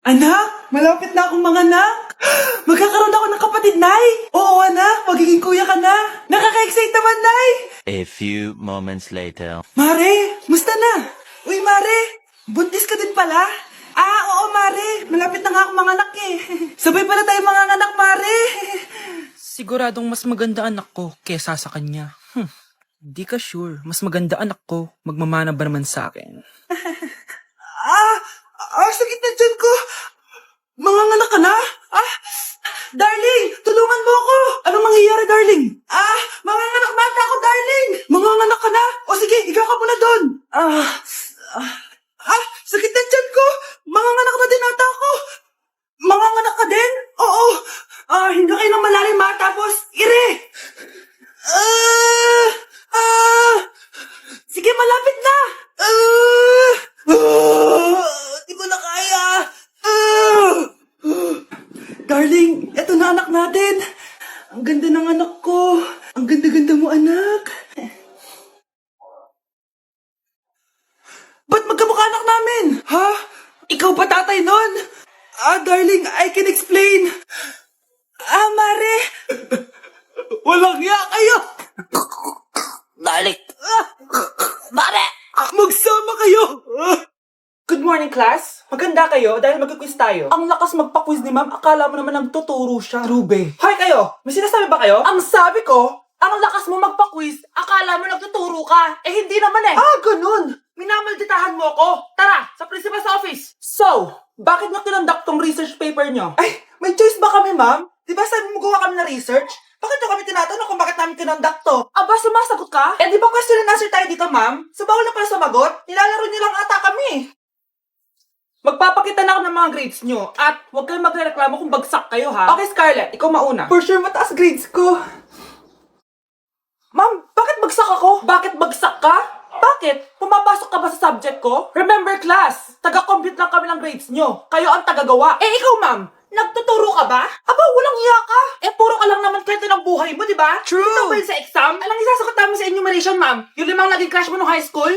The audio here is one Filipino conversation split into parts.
Anak, malapit na akong manganak. Magkakaroon ako ng kapatid, Nay. Oo, anak, magiging kuya ka na. Nakaka-excite naman, Nay. A few moments later. Mare, musta na? Uy, Mare, buntis ka din pala? Oo, Mare, malapit na nga akong manganak eh. Sabay pala tayo manganganak, Mare. Siguradong mas maganda anak ko kesa sa kanya. Di ka sure. Mas maganda anak ko. Magmamana ba naman sa akin? Sakit na dyan ko. Manganganak ka na? Darling, tulungan mo ako. Anong mangyayari, darling? Manganganak bata ako, darling. Manganganak ka na? O sige, ikaw ka muna doon. Sakit na dyan ko. Manganganak na din ata ako. Manganganak ka din? Oo. Hindi kayo ng malalim ha, tapos ire. Sige, malapit na. Di ko na kaya. Darling, eto na anak natin. Ang ganda ng anak ko. Ang ganda-ganda mo, anak. Ba't magkamukha anak namin? Ha? Ikaw ba tatay nun? Darling, I can explain. Mare. Walang hiya kayo. Dalik! Mare! Magsama kayo. Good morning, class. Maganda kayo dahil mag-quiz tayo. Ang lakas magpa-quiz ni ma'am, akala mo naman nagtuturo siya. Trube. Hoy kayo, may sinasabi ba kayo? Ang sabi ko, ang lakas mo magpa-quiz, akala mo nagtuturo ka. Hindi naman eh. Ganun. Minamalditahan mo ako. Tara, sa principal's office. So, bakit nyo kinonduct tong research paper nyo? Ay, may choice ba kami, ma'am? Di ba sabi mo gawa kami na research? Bakit nyo kami tinatanong kung bakit namin kinonduct to? Aba, sumasagot ka? Di ba question and answer tayo dito, ma'am? So, bawal na pala sumagot? Nilalaro nyo lang ata kami. Magpapakita na ako ng mga grades nyo at huwag kayong magreklamo kung bagsak kayo, ha? Okay, Scarlett, ikaw mauna. For sure, mataas grades ko. Ma'am, bakit bagsak ako? Bakit bagsak ka? Bakit? Pumapasok ka ba sa subject ko? Remember, class, taga-compute lang kami ng grades nyo. Kayo ang taga-gawa. Ikaw, ma'am, nagtuturo ka ba? Aba, walang iya ka. Puro ka lang naman kwento ng buhay mo, di ba? True. Ito ba yun sa exam? Alang isasagot namin sa enumeration, ma'am. Yung 5 naging crush mo nung high school?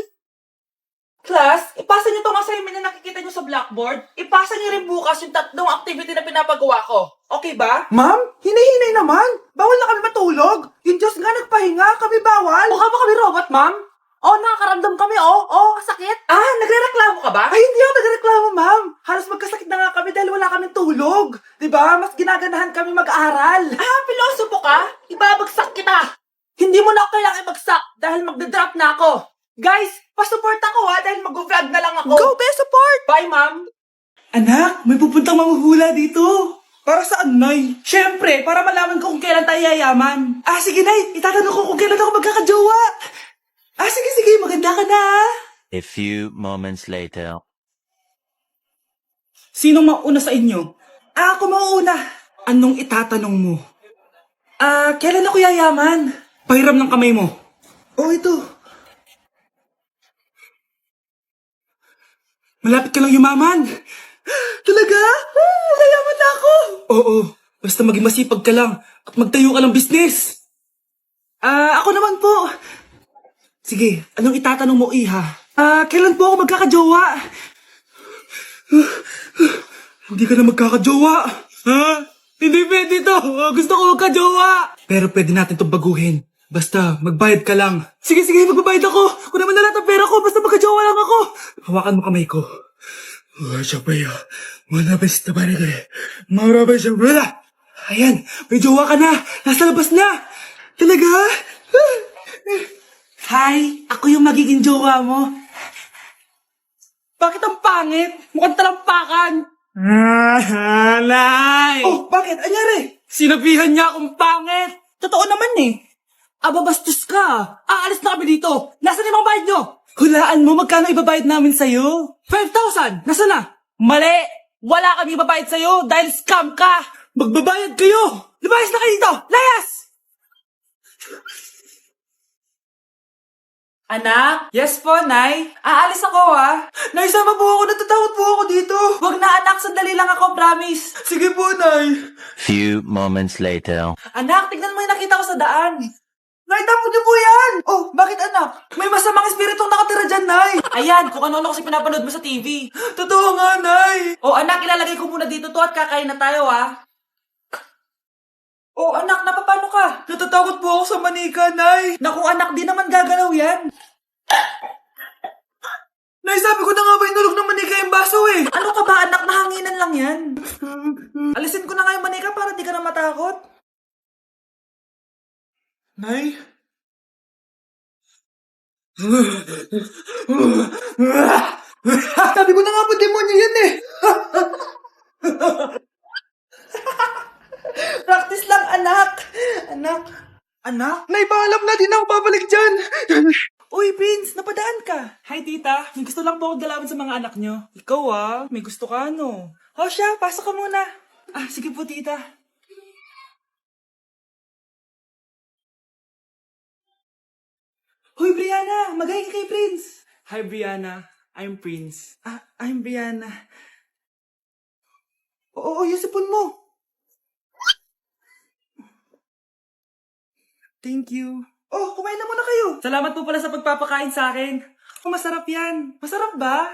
Class, ipasa niyo tong assignment na nakikita niyo sa blackboard. Ipasa niyo rin bukas yung 3 activity na pinapagawa ko. Okay ba? Ma'am, hinay-hinay naman. Bawal na kami matulog. Yung Diyos nga nagpahinga, kami bawal. Mukha ba kami robot, ma'am? Nakakaramdam kami, sakit. Nagrereklamo ka ba? Hindi ako nagrereklamo, ma'am. Halos magkasakit na nga kami dahil wala kaming tulog. Diba? Mas ginaganahan kami mag-aaral. Pilosopo ka? Ibabagsak kita. Hindi mo na ako kailangang ibagsak dahil magdadrop na ako. Guys, pa-support ako dahil mag-vlog na lang ako. Go, support! Bye, ma'am. Anak, may pupuntang manghuhula dito. Para saan, Nay? Siyempre, para malaman ko kung kailan tayo yayaman. Sige, Nay. Itatanong ko kung kailan ako magkakajowa. Sige. Maganda ka na, A few moments later. Sinong mauna sa inyo? Ako mauna. Anong itatanong mo? Kailan ako yayaman? Pahiram ng kamay mo. Ito. Malapit ka lang yumaman. Talaga? Yayaman na ako. Oo, basta maging masipag ka lang at magtayo ka ng business. Ako naman po. Sige, anong itatanong mo, Iha? Kailan po ako magkakajowa? Hindi ka na magkakajowa. Hindi pwede to. Gusto ko magkajowa. Pero pwede natin itong baguhin. Basta, magbayad ka lang. Sige, magbabayad ako. Kung naman na lahat ang pera ko, basta magkajowa lang ako. Hawakan mo kamay ko. Ayan, may jowa ka na. Nasa labas na. Talaga? Hi, ako yung magiging jowa mo. Bakit ang pangit? Mukhang talampakan. Nay! Bakit? Anyari? Sinabihan niya akong pangit. Totoo naman eh. Bastos ka. Aalis na kami dito. Nasaan yung mga bayad nyo? Hulaan mo, magkano ibabayad namin sa'yo? 5,000! Nasaan na? Mali! Wala kami ibabayad sa'yo dahil scam ka! Magbabayad kayo! Lumayas na kayo dito! Layas! Anak? Yes po, Nay. Aalis ako, Nay, sama po ako. Natatakot po ako dito. Wag na, anak. Sandali lang ako, promise. Sige po, Nay. Few moments later. Anak, tignan mo yung nakita ko sa daan. Naitamo niyo po yan! Oh, bakit anak? May masamang espiritong nakatira dyan, Nay! Ayan, kung ano-ano kasi pinapanood mo sa TV. Totoo nga, Nay! Oh, anak, ilalagay ko muna dito to at kakain na tayo, ha? Oh, anak, napapano ka? Natatakot po ako sa manika, Nay. Naku, anak, di naman gagalaw yan. Nay, sabi ko na nga ba inulog ng manika yung baso eh. Ano ka ba, anak? Nahanginan lang yan. Alisin ko na nga yung manika para di ka na matakot. Nay? Sabi ko na nga po, demonyo yan eh. Practice lang, anak. Anak? Anak? Nay, paalam na, di na ako babalik dyan. Uy, Prince, napadaan ka. Hi, tita. May gusto lang po akong dalawin sa mga anak nyo. Ikaw may gusto ka, no? O siya, pasok ka muna. Ah, sige po, tita. Hoy, Brianna! Magaling ka kay Prince! Hi, Brianna. I'm Prince. Ah, I'm Brianna. Oo, yung sipon mo. Thank you. Oh, kumain na muna kayo. Salamat po pala sa pagpapakain sa akin. Oh, masarap yan. Masarap ba?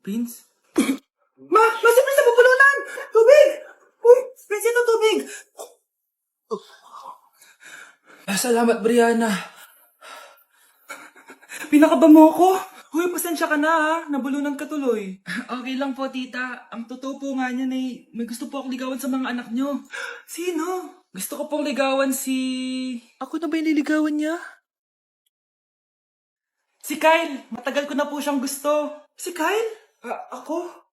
Prince? Si Prince na pupulunan! Tubig! Uy, Prince, ito tubig! Salamat, Brianna. Pinakaba mo ako? Uy, pasensya ka na ha. Nabulunan ka tuloy. Okay lang po, tita. Ang totoo po nga niyan eh, may gusto po akong ligawan sa mga anak nyo. Sino? Gusto ko pong ligawan si... Ako na ba yung liligawan niya? Si Kyle. Matagal ko na po siyang gusto. Si Kyle? Ako?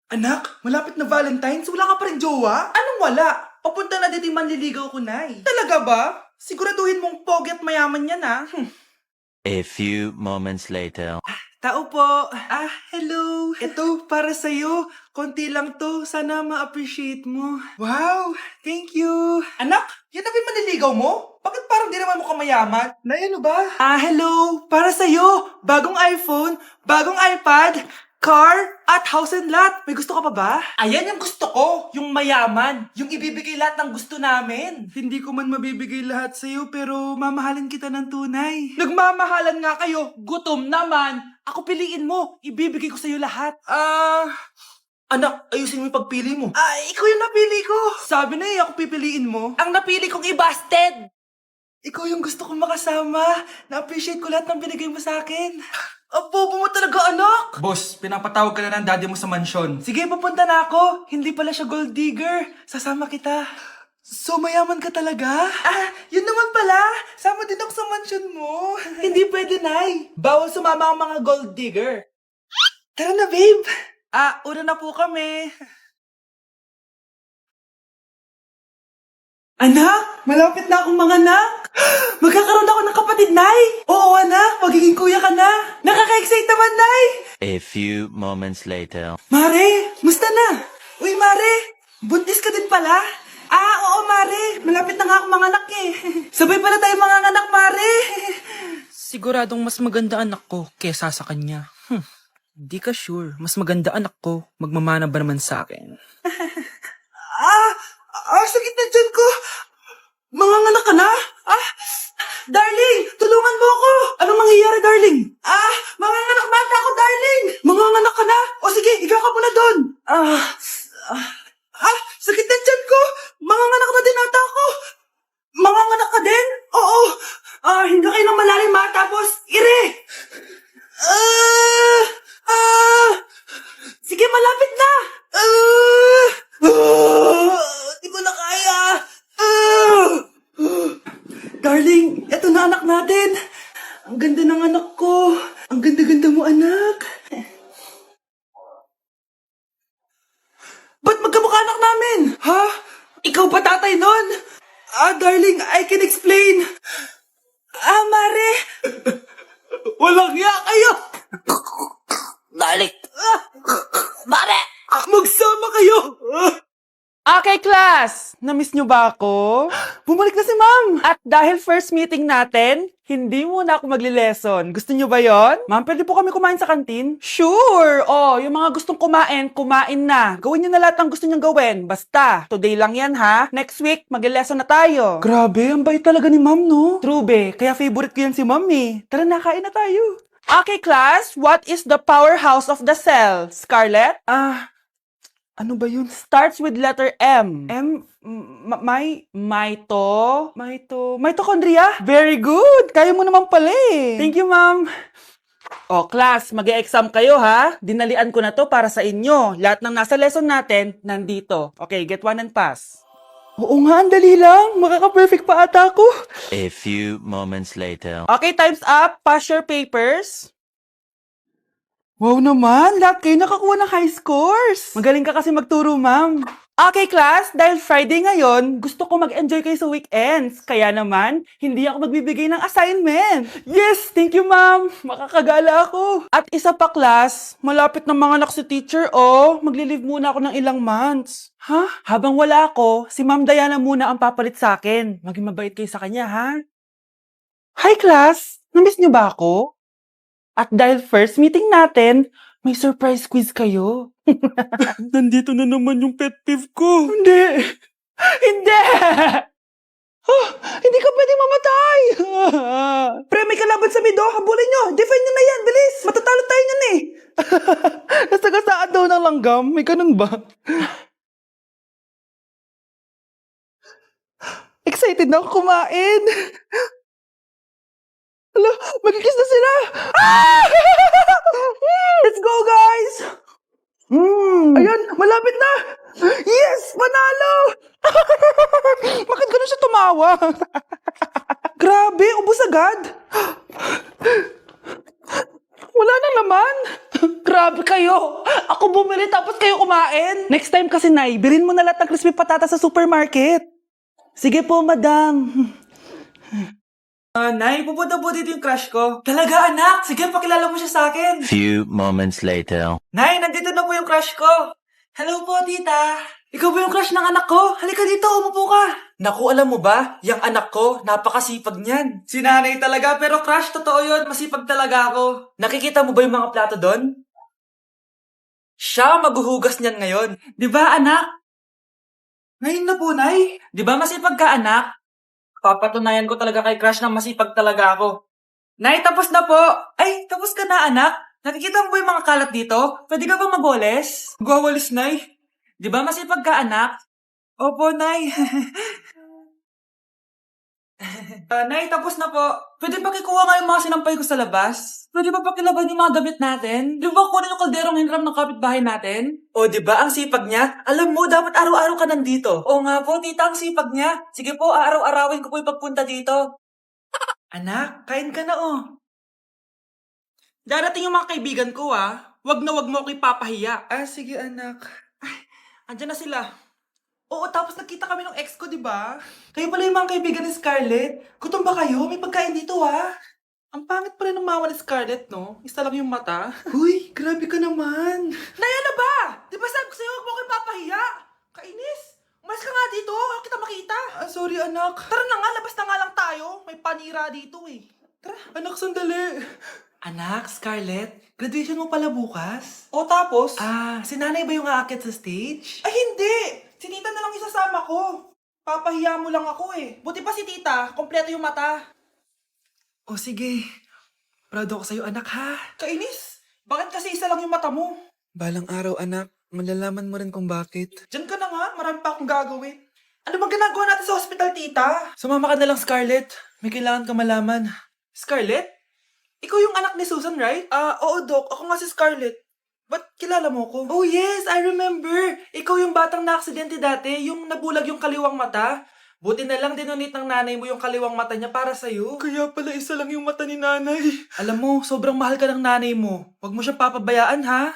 Anak, malapit na Valentine's, wala ka pa rin jowa? Anong wala? Papunta na dito yung manliligaw ko, Nay. Talaga ba? Siguraduhin mong pogi at mayaman yan, ha? A few moments later. Tao po. Hello. Ito, para sa'yo. Konti lang to. Sana ma-appreciate mo. Wow, thank you. Anak, yan na ba yung manliligaw mo? Bakit parang di naman mukhang mayaman? Nay, ano ba? Hello. Para sa'yo. Bagong iPhone, bagong iPad, car, at house and lot. May gusto ka pa ba? Ayan yung gusto ko. Yung mayaman. Yung ibibigay lahat ng gusto namin. Hindi ko man mabibigay lahat sa'yo, pero mamahalin kita ng tunay. Nagmamahalan nga kayo. Gutom naman. Ako piliin mo. Ibibigay ko sa'yo lahat. Anak, ayusin mo yung pagpili mo. Ikaw yung napili ko. Sabi na ako pipiliin mo. Ang napili kong i-busted. Ikaw yung gusto kong makasama. Na-appreciate ko lahat ng binigay mo sa akin. Ang bobo mo talaga, anak! Boss, pinapatawag ka na ng daddy mo sa mansyon. Sige, papunta na ako. Hindi pala siya gold digger. Sasama kita. So, mayaman ka talaga? Yun naman pala. Sama din ako sa mansyon mo. Hindi pwede, Nay. Bawal sumama ang mga gold digger. Tara na, babe. Una na po kami. Anak, malapit na akong mga anak. Magkakaroon ako ng kapatid, Nay. Oo, anak, magiging kuya ka na. Nakaka-excite naman, Nay. A few moments later. Mare, musta na? Uy, Mare, buntis ka din pala? Oo, Mare, malapit na nga akong mga anak eh. Sabay pala tayo mga anak, Mare. Siguradong mas maganda anak ko kesa sa kanya. Di ka sure, mas maganda anak ko, magmamana ba naman sa akin? Sakit na dyan ko. Manganganak ka na? Darling, tulungan mo ako. Anong mangyayari, darling? Manganganak bata ako, darling. Manganganak ka na? O sige, ikaw ka muna doon. Sakit na dyan ko. Manganganak na din ata ako. Manganganak ka din? Oo. Hindi kayo ng malalim ha, tapos ire. Sige, malapit na. Di ko na kaya. Darling, eto na anak natin. Ang ganda ng anak ko. Ang ganda-ganda mo, anak. Ba't magkamukha anak namin? Ha? Ikaw pa tatay nun? Darling, I can explain. Mare. Walang hiya kayo. Darling. Mare! Magsama kayo. Okay, class. Namiss nyo ba ako? Bumalik na si ma'am! At dahil first meeting natin, hindi muna ako magli-lesson. Gusto niyo ba yon? Ma'am, pwede po kami kumain sa kantin? Sure! Oh, yung mga gustong kumain, kumain na. Gawin niyo na lahat ng gusto niyong gawin. Basta, today lang yan ha. Next week, magli-lesson na tayo. Grabe, ang bait talaga ni ma'am, no? True, be. Kaya favorite ko yan si ma'am eh. Tara na, kain na tayo. Okay, class. What is the powerhouse of the cell? Scarlett? Ano ba yun? Starts with letter M. Mitochondria? Very good! Kaya mo naman pala eh. Thank you, ma'am. O, class, mag-e-exam kayo ha. Dinalian ko na to para sa inyo. Lahat ng nasa lesson natin, nandito. Okay, get one and pass. Oo nga, ang dali lang. Makaka-perfect pa ata ako. A few moments later. Okay, time's up. Pass your papers. Wow naman, lahat kayo nakakuha ng high scores. Magaling ka kasi magturo, ma'am. Okay, class, dahil Friday ngayon, gusto ko mag-enjoy kayo sa weekends. Kaya naman, hindi ako magbibigay ng assignment. Yes, thank you, ma'am. Makakagala ako. At isa pa, class, malapit na mga anak si teacher, oh. Magli-leave muna ako ng ilang months. Ha? Habang wala ako, si Ma'am Diana muna ang papalit sa akin. Maging mabait kayo sa kanya, ha? Hi, class. Namiss niyo ba ako? At dahil first meeting natin, may surprise quiz kayo. Nandito na naman yung pet peeve ko. Hindi! Hindi! Hindi ka pwede mamatay! Pre, may kalaban sa mido. Habulin nyo. Defend nyo na yan. Bilis. Matatalo tayo nyan eh. Nasagasaan daw ng langgam. May ganun ba? Excited na ako kumain. Hala, magkikiss na sila! Ah! Let's go, guys! Ayan, malapit na! Yes! Panalo! Bakit gano'n siya tumawa? Grabe, ubos agad! Wala na naman! Grabe kayo! Ako bumili tapos kayo kumain! Next time kasi, Nay, bilhin mo na lahat ng crispy patata sa supermarket. Sige po, madam. Nay, pupunta po dito yung crush ko. Talaga, anak? Sige, pakilala mo siya sa akin. Few moments later. Nay, nandito na po yung crush ko. Hello po, tita. Ikaw ba yung crush ng anak ko? Halika dito, umupo ka. Naku, alam mo ba? Yung anak ko, napakasipag niyan. Si nanay talaga, pero crush, totoo yun. Masipag talaga ako. Nakikita mo ba yung mga plato doon? Siya maghuhugas niyan ngayon. Di ba, anak? Ngayon na po, Nay. Di ba masipag ka, anak? Papatunayan ko talaga kay crush na masipag talaga ako. Nay, tapos na po. Ay, tapos ka na, anak. Nakikita mo ba yung mga kalat dito? Pwede ka bang magwalis? Magwawalis, Nay. Di ba masipag ka, anak? Opo, Nay. Nay, tapos na po. Pwede ba kikuha nga yung mga sinampay ko sa labas? Pwede ba pakilaban yung mga damit natin? Di ba kunin yung kalderong hinram ng kapitbahay natin? O, di ba ang sipag niya? Alam mo, dapat araw-araw ka nandito. O nga po, tita, ang sipag niya. Sige po, araw-arawin ko po yung pagpunta dito. Anak, kain ka na oh. Darating yung mga kaibigan ko Wag na wag mo ako ipapahiya. Sige anak. Ay, andyan na sila. Oo, tapos nakita kami ng ex ko, di ba? Kayo pala yung mga kaibigan ni Scarlett. Gutom ba kayo? May pagkain dito, Ang pangit pala ng mama ni Scarlett, no? Isa lang yung mata. Uy, grabe ka naman. Naya na ba? Di ba sabi ko sa'yo, huwag mo ko ipapahiya? Kainis. Umalis ka nga dito. Huwag kita makita. Sorry, anak. Tara na nga, labas na nga lang tayo. May panira dito, eh. Tara. Anak, sandali. Anak, Scarlett, graduation mo pala bukas? O tapos? Si nanay ba yung aakit sa stage? Ay, hindi! Si tita na lang isasama ko. Papahiya mo lang ako eh. Buti pa si tita, kompleto yung mata. O sige, proud ako sa'yo anak ha. Kainis, bakit kasi isa lang yung mata mo? Balang araw anak, malalaman mo rin kung bakit. Diyan ka na nga, marami pa akong gagawin. Ano bang ginagawa natin sa hospital, tita? Sumama ka na lang, Scarlett. May kailangan ka malaman. Scarlett? Ikaw yung anak ni Susan, right? Oo, Doc. Ako nga si Scarlett. Ba't kilala mo ko? Oh, yes! I remember! Ikaw yung batang na-aksidente dati, yung nabulag yung kaliwang mata. Buti na lang dinonate ng nanay mo yung kaliwang mata niya para sa'yo. Kaya pala isa lang yung mata ni nanay. Alam mo, sobrang mahal ka ng nanay mo. Huwag mo siya papabayaan, ha?